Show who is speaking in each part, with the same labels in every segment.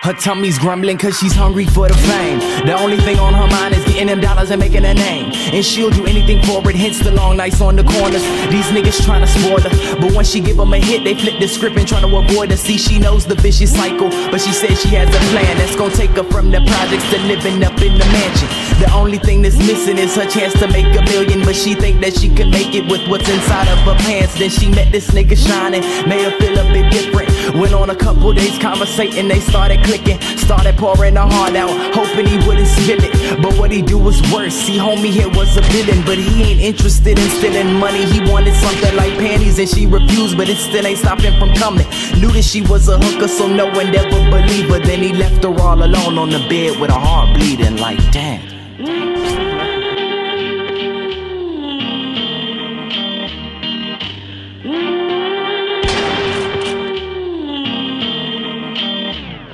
Speaker 1: Her tummy's grumbling cause she's hungry for the fame. The only thing on her mind is getting them dollars and making a name. And she'll do anything for it, hence the long nights on the corners. These niggas tryna spoil her, but once she give them a hit, they flip the script and tryna avoid her. See, she knows the vicious cycle, but she says she has a plan that's gonna take her from the projects to living up in the mansion. The only thing that's missing is her chance to make $1 million, but she think that she can make it with what's inside of her pants. Then she met this nigga shining, made her feel a bit different. Went on a couple days conversating, they started clicking, started pouring her heart out, hoping he wouldn't spill it. But what he do was worse. See, homie here was a villain, but he ain't interested in stealing money. He wanted something like panties and she refused, but it still ain't stopped him from coming. Knew that she was a hooker, so no one ever believed her. Then he left her all alone on the bed with her heart bleeding like damn.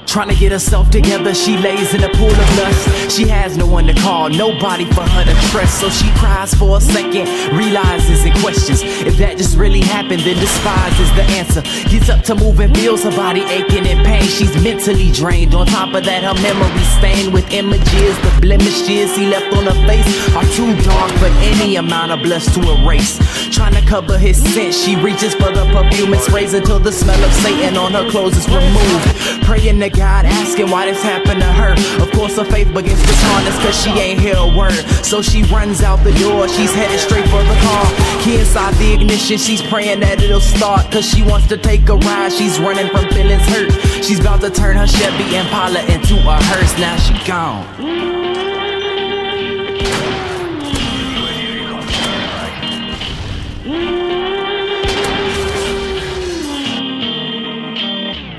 Speaker 1: Trying to get herself together, she lays in a pool of lust. She has no one to call, nobody for her to trust. So she cries for a second, realizes and questions if that just really happened, then despise is the answer. Gets up to move and feels her body aching in pain. She's mentally drained, on top of that her memory stained with images. The blemishes he left on her face are too dark for any amount of blush to erase. Trying to cover his scent, she reaches for the perfume and sprays until the smell of Satan on her clothes is removed. Praying to God, asking why this happened to her. Of course her faith begins to tarnish cause she ain't hear a word. So she runs out the door, she's headed straight for the car. Key inside the ignition, she's praying that it'll start, cause she wants to take a ride, she's running from feelings hurt. She's about to turn her Chevy Impala into a hearse, now she gone.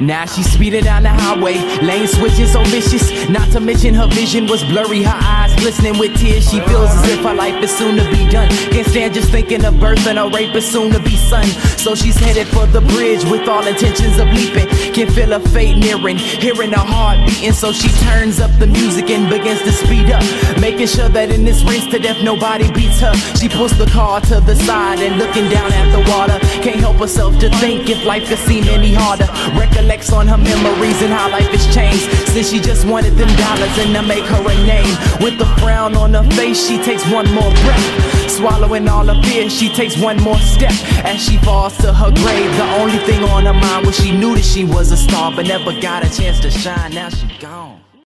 Speaker 1: Now she's speeding down the highway, lane switches so vicious. Not to mention her vision was blurry, her eyes glistening with tears. She feels as if her life is soon to be done. Can't stand just thinking of birth and a rapist soon to be son. So she's headed for the bridge with all intentions of leaping. Can feel her fate nearing, hearing her heart beating. So she turns up the music and begins to speed up, making sure that in this race to death nobody beats her. She pulls the car to the side and looking down at the water, can't help herself to think if life could seem any harder. Recollects on her memories and how life has changed since she just wanted them dollars and to make her a name. With a frown on her face, she takes one more breath, swallowing all her fear, she takes one more step as she falls to her grave. The only thing on her mind was she knew that she was a star, but never got a chance to shine. Now she gone.